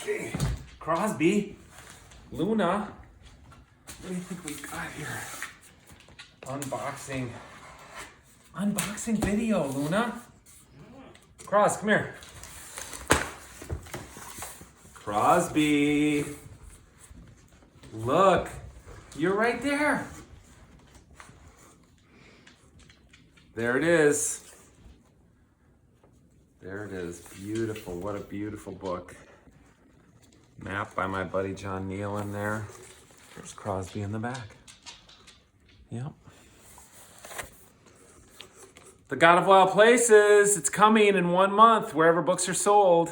Okay, Crosby, Luna, what do you think we got here? Unboxing video, Luna. Cross, come here. Crosby. Look, you're right there. There it is. There it is. Beautiful. What a beautiful book. Map by my buddy John Neal in there. There's Crosby in the back. Yep. The God of Wild Places. It's coming in 1 month, wherever books are sold.